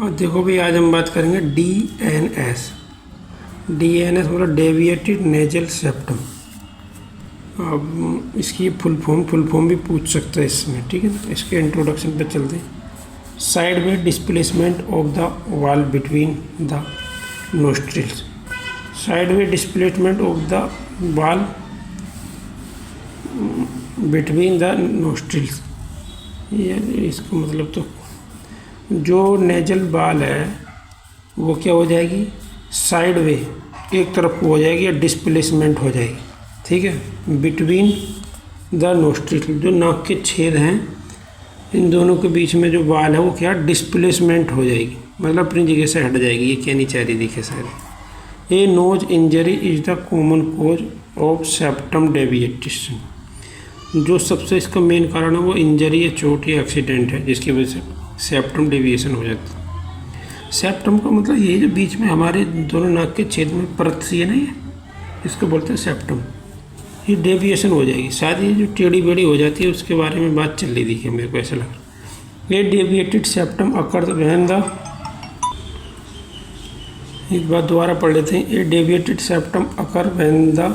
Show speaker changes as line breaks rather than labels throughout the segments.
और देखो भी आज हम बात करेंगे DNS। DNS मतलब डेविएटेड नेजल सेप्टम। अब इसकी फुल फॉर्म भी पूछ सकता है इसमें, ठीक है ना। इसके इंट्रोडक्शन पे चलते हैं। Side way displacement of the wall between the nostrils. Side way displacement of the wall between the nostrils, ये इसका मतलब तो जो नेजल बाल है वो क्या हो जाएगी, साइड वे एक तरफ हो जाएगी या डिस्प्लेसमेंट हो जाएगी, ठीक है। बिटवीन द नोस्ट्रिल, जो नाक के छेद हैं इन दोनों के बीच में जो बाल है वो क्या डिस्प्लेसमेंट हो जाएगी, मतलब अपनी जगह से हट जाएगी। ये कहनी चाह रही दिखे सारे। A nose injury is the common cause of septum deviation. जो सबसे इसका मेन कारण है वो इंजरी या चोट या एक्सीडेंट है जिसकी वजह से सेप्टम डेविएशन हो जाता है। सेप्टम का मतलब ये जो बीच में हमारे दोनों नाक के छेद में परत सी है ना, ये इसको बोलते हैं सेप्टम। ये डेविएशन हो जाएगी, शायद ये जो टेढ़ी बेढ़ी हो जाती है उसके बारे में बात चल रही थी, मेरे को ऐसा लग रहा है। ये deviated septum occur when the, एक बात दोबारा पढ़ लेते हैं। ये deviated septum occur when the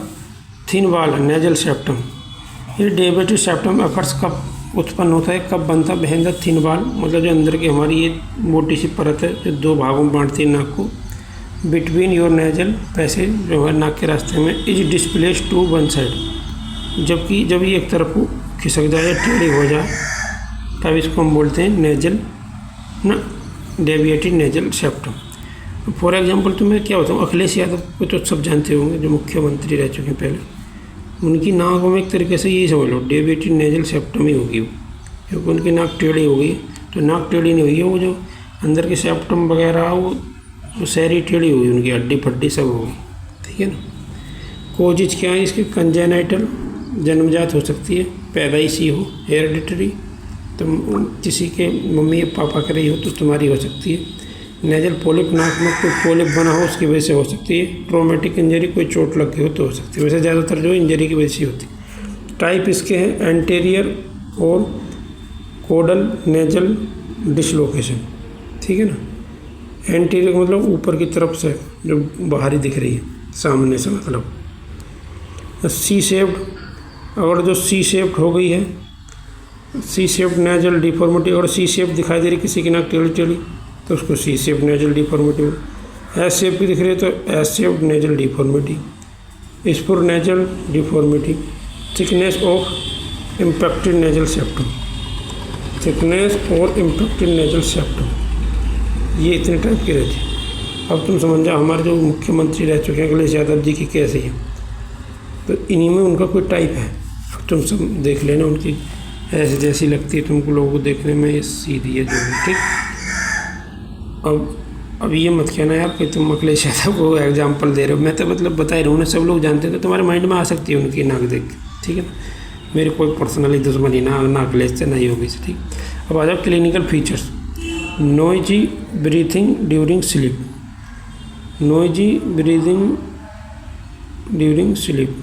thin wall nasal septum. ये डेविएटेड सेप्टम अकर्स कब उत्पन्न होता है, कब बनता है, व्हेन द थिन वॉल मतलब जो अंदर की हमारी ये मोटी सी परत है जो दो भागों में बांटती है नाक को, बिटवीन योर नेजल पैसेज जो है नाक के रास्ते में, is displace to one side. जबकि जब ये एक तरफ को खिसक जाए, टेढ़ी हो जाए, तब इसको हम बोलते हैं नेजल ना deviated nasal septum. For example तो मैं क्या होता हूँ, अखिलेश यादव को तो सब जानते होंगे जो मुख्यमंत्री रह चुके हैं पहले। उनकी नाक में एक तरीके से यही समझ लो डेविएटेड नेजल सेप्टम ही होगी, क्योंकि उनकी नाक टेढ़ी हो गई। तो नाक टेढ़ी नहीं हुई है, वो जो अंदर के सेप्टम वगैरह वो सारी टेढ़ी हुई, उनकी हड्डी फड्डी सब होगी, ठीक है ना। कोजिज क्या है इसके, कंजेनाइटल जन्मजात हो सकती है, पैदाइशी हो, हेरिडिटरी तुम किसी के मम्मी पापा के रही हो तो तुम्हारी हो सकती है। नेजल पॉलिप, नाक में कोई पॉलिप बना हो उसकी वजह से हो सकती है। ट्रोमेटिक इंजरी, कोई चोट लग गई हो तो हो सकती है। वैसे ज़्यादातर जो इंजरी की वजह से होती है। टाइप इसके हैं एंटेरियर और कोडल नेजल डिसलोकेशन, ठीक है ना। एंटीरियर मतलब ऊपर की तरफ से जो बाहरी दिख रही है, सामने से मतलब। सी शेप्ड, अगर जो सी शेप्ड हो गई है, सी शेप्ड नेजल डिफॉर्मिटी, और सी शेप दिखाई दे रही किसी की नाक टेढ़ी टेढ़ी तो उसको C shaped nasal deformity. S shape की दिख रही है तो S shaped nasal deformity. Spur nasal deformity. Thickness of impacted nasal septum, thickness और इम्पैक्टेड नेजल सेप्टम, ये इतने टाइप की रहती है। अब तुम समझ जाओ हमारे जो मुख्यमंत्री रह चुके हैं अखिलेश यादव जी की कैसी है, तो इन्हीं में उनका कोई टाइप है। अब तुम सब देख लेना, उनकी ऐसी जैसी लगती है तुमको लोगों को देखने में, ये सीधी है जो है, ठीक। अब ये मत कहना यार कि तुम अखिलेश यादव को एग्जाम्पल दे रहे हो, मैं तो मतलब बता ही रहा हूँ ना, सब लोग जानते हैं तो तुम्हारे माइंड में आ सकती है उनकी नाक देख के, ठीक है ना। मेरी कोई पर्सनली दुश्मनी ना अखिलेश से नहीं होगी, ठीक। अब आ जाओ clinical features. Noisy breathing during sleep, noisy breathing during sleep.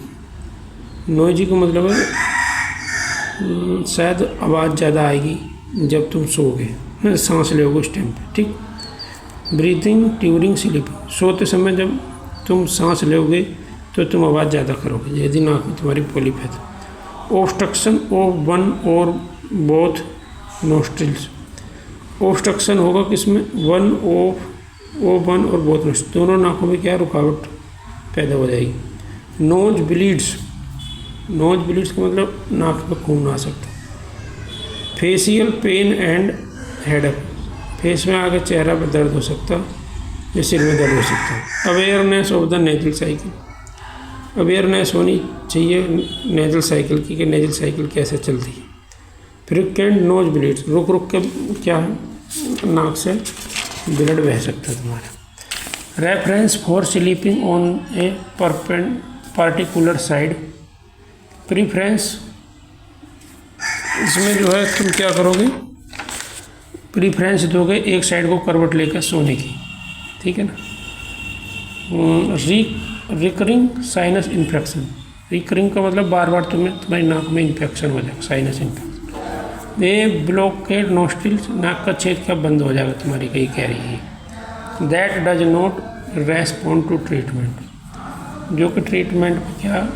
Noisy का मतलब है शायद आवाज़ ज़्यादा आएगी जब तुम सोओगे, सांस लोगे उस टाइम पे, ठीक। ब्रीथिंग ड्यूरिंग स्लीप, सोते समय जब तुम सांस लोगे तो तुम आवाज़ ज़्यादा करोगे यदि नाक में तुम्हारी पॉलिप है तो। ऑब्स्ट्रक्शन ऑफ वन और बोथ नोस्ट्रिल्स, ऑब्स्ट्रक्शन होगा किसमें, वन और बोथ नोस्ट्रिल्स, दोनों नाकों में क्या रुकावट पैदा हो जाएगी। नोज ब्लीड्स, नोज ब्लीड्स का मतलब नाक में खून आ सकता। Facial pen and headache, face में आगे चेहरा पर दर्द हो सकता है या सिर में दर्द हो सकता है। Awareness of the nasal cycle, awareness होनी चाहिए नेजल साइकिल की कि नेजल साइकिल कैसे चलती है। फ्रीक्वेंट नोज ब्लीड्स, रुक रुक के क्या है नाक से ब्लड बह सकता है तुम्हारा। Reference for sleeping on a particular side, preference, इसमें जो है तुम क्या करोगे, प्रीफ्रेंस दोगे एक साइड को करवट लेकर सोने की, ठीक है ना। रिकरिंग साइनस इन्फेक्शन, रिकरिंग का मतलब बार बार तुम्हारी नाक में इन्फेक्शन हो जाए, साइनस इन्फेक्शन। ये ब्लॉकेड नोस्ट्रिल्स, नाक का छेद कब बंद हो जाएगा तुम्हारी, कहीं कह रही है। That does not respond to treatment, जो कि ट्रीटमेंट को क्या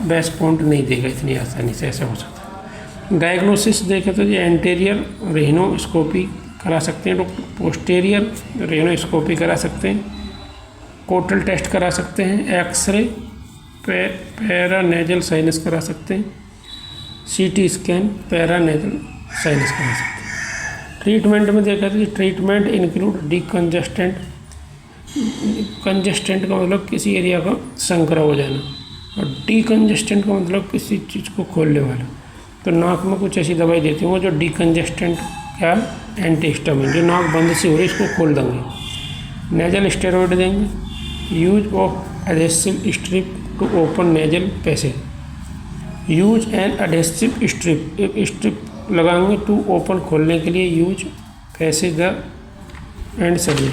रेस्पॉन्ड नहीं देगा इतनी आसानी से, ऐसा हो सकता है। डायग्नोसिस देखें तो ये एंटीरियर रेनोस्कोपी करा सकते हैं डॉक्टर, पोस्टीरियर रेनोस्कोपी करा सकते हैं, कोटल टेस्ट करा सकते हैं, एक्सरे, पैरानेजल साइनस करा सकते हैं, सीटी स्कैन, पैरानेजल साइनस करा सकते हैं। ट्रीटमेंट में देखा तो ट्रीटमेंट इंक्लूड डिकंजेस्टेंट, कंजेस्टेंट का मतलब किसी एरिया का संकरा हो जाना, और डिकंजेस्टेंट का मतलब किसी चीज़ को खोलने वाला। तो नाक में कुछ ऐसी दवाई देती हूँ वो जो डिकंजेस्टेंट क्या एंटीहिस्टामिन, जो नाक बंद सी हो रही इसको खोल देंगे। नेजल स्टेरॉइड देंगे, use of adhesive strip to open nasal passage, use an adhesive strip, एक स्ट्रिप लगाएंगे टू ओपन खोलने के लिए, use passage the and surgery,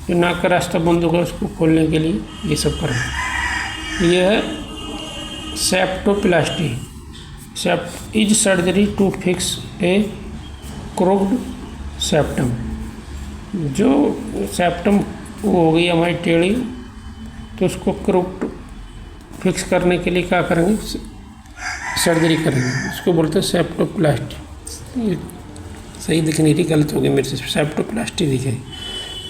जो नाक का रास्ता बंद होगा उसको खोलने के लिए ये सब करना। यह है septoplasty, is surgery to fix a crooked septum, जो सेप्टम हो गई हमारी टेढ़ी तो उसको क्रोक्ड फिक्स करने के लिए क्या करेंगे, सर्जरी करेंगे, उसको बोलते हैं सेप्टोप्लास्टी। सही दिख नहीं रही, गलत हो गई मेरे से, सेप्टोप्लास्टी दिखे।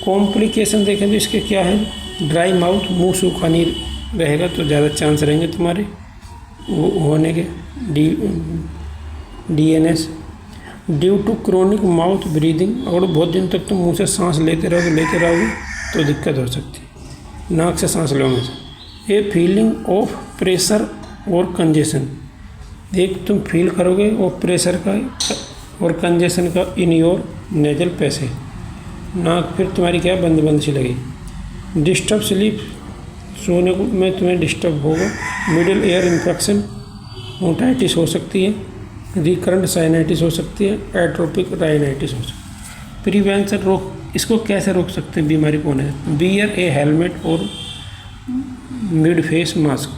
कॉम्प्लिकेशन देखें तो इसके क्या है, ड्राई माउथ, मुंह सूखा नहीं रहेगा तो ज़्यादा चांस रहेंगे तुम्हारे वो होने के। DNS, due to chronic mouth breathing, और बहुत दिन तक तुम मुंह से सांस लेते रहोगे तो दिक्कत हो सकती है, नाक से सांस लेने से। ए फीलिंग ऑफ प्रेशर और कंजेशन, एक तुम फील करोगे और प्रेशर का और कंजेशन का इन योर नेजल पैसेज, नाक फिर तुम्हारी क्या बंद सी लगेगी। डिस्टर्ब स्लीप, सोने में तुम्हें डिस्टर्ब होगा। मिडिल एयर इन्फेक्शन, ओटाइटिस हो सकती है, रिकरेंट साइनाइटिस हो सकती है, एट्रोपिक राइनाइटिस हो सकती है। प्रिवेंशन, रोक, इसको कैसे रोक सकते हैं बीमारी को होने से। बियर ए हेलमेट और मिड फेस मास्क,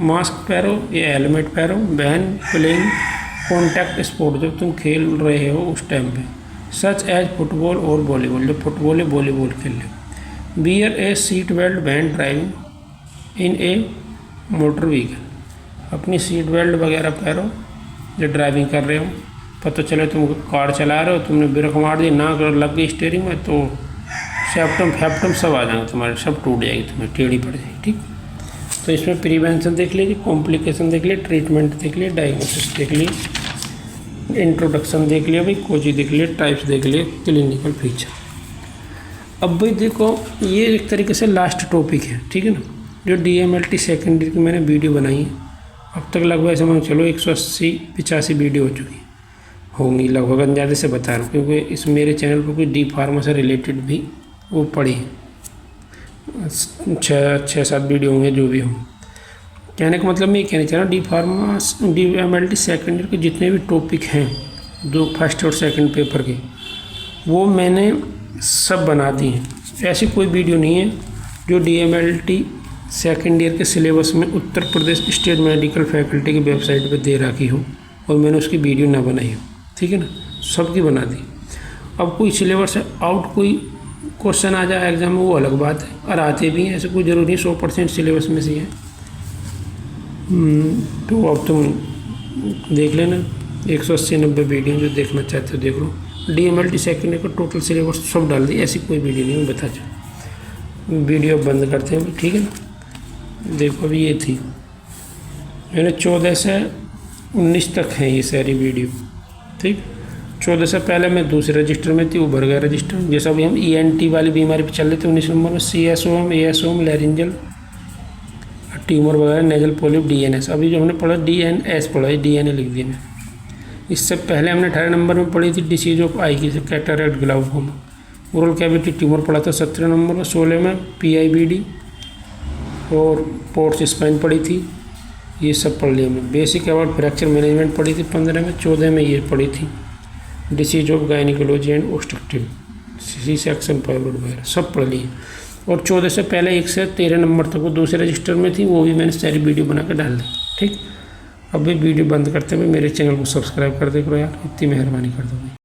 मास्क पहनो या हेलमेट पहनो व्हेन प्लेइंग कॉन्टैक्ट स्पोर्ट, जब तुम खेल रहे हो उस टाइम पे, सच एज फुटबॉल और वॉलीबॉल, जब फुटबॉल या वॉलीबॉल खेल रहे। Wear a seat belt when driving in a motor vehicle, अपनी सीट बेल्ट वगैरह पहनो जब ड्राइविंग कर रहे हो। पता चले तुम कार चला रहे हो, तुमने ब्रेक मार दी, नाक लग गई स्टीयरिंग में तो सेप्टम फैप्टम सब आ जाएंगे तुम्हारे, सब टूट जाएगी, तुम्हें टेढ़ी पड़ जाएगी। ठीक, तो इसमें प्रिवेंशन देख लीजिए, कॉम्प्लिकेशन देख लिए, ट्रीटमेंट देख लिए, डायग्नोसिस देख लिए, इंट्रोडक्शन देख लिया भाई, कोजी देख लिए, टाइप्स देख लिए, क्लिनिकल फीचर। अब भाई देखो ये एक तरीके से लास्ट टॉपिक है, ठीक है ना, जो DMLT सेकेंडरी की मैंने वीडियो बनाई है। अब तक लगभग समझ चलो 180-85 वीडियो हो चुकी होंगी लगभग, अंदाजे से बता रहा हूँ, क्योंकि इस मेरे चैनल पर कोई डी फार्मा से रिलेटेड भी वो पड़ी है, 6-7 वीडियो होंगे जो भी हों। कहने का मतलब मैं ये कहना चाह रहा हूँ DMLT सेकेंडरी के जितने भी टॉपिक हैं जो फर्स्ट और सेकंड पेपर के, वो मैंने सब बना दी हैं। ऐसी कोई वीडियो नहीं है जो DMLT सेकेंड ईयर के सिलेबस में Uttar Pradesh state medical faculty की वेबसाइट पर दे रखी हो और मैंने उसकी वीडियो ना बनाई हो, ठीक है ना, सबकी बना दी। अब कोई सिलेबस से आउट कोई क्वेश्चन आ जाए एग्जाम में वो अलग बात है, और आते भी हैं, ऐसे कोई ज़रूरी नहीं 100% सिलेबस में से है। तो अब तुम देख लेना 180-90 वीडियो जो देखना चाहते हो देख लो। DMLT सेकेंड ईयर का टोटल सिलेबस सब डाल दी, ऐसी कोई वीडियो नहीं, मैं बता चाहूँ। वीडियो बंद करते हैं, ठीक है ना। देखो अभी ये थी मैंने 14 से 19 तक है ये सारी वीडियो, ठीक। 14 से पहले मैं दूसरे रजिस्टर में थी, उभर गया रजिस्टर। जैसा अभी हम ENT वाली बीमारी पे चल रहे थे 19 नंबर में, CSOM, ASOM, लैरिंजल ट्यूमर वगैरह, नेजल पोलिप, DNS। अभी जो हमने पढ़ा DNS पढ़ा है, DNA लिख दिया मैं। इससे पहले हमने 18 नंबर में पढ़ी थी डिसीज ऑफ आई की, cataract glaucoma. Oral cavity tumour पढ़ा था 17 नंबर में। 16 में PIBD और पोर्ट्स स्पाइन पढ़ी थी, ये सब पढ़ लिया हमने। बेसिक अबाउट फ्रैक्चर मैनेजमेंट पढ़ी थी 15 में। 14 में ये पढ़ी थी disease of gynaecology and obstructive, C section fibroid वगैरह सब पढ़ लिए। और 14 से पहले 1 से 13 नंबर तक वो दूसरे रजिस्टर में थी, वो भी मैंने सारी वीडियो बना कर डाल दी, ठीक। अभी वीडियो बंद करते हुए मेरे चैनल को सब्सक्राइब कर दे करो यार, इतनी मेहरबानी कर दो।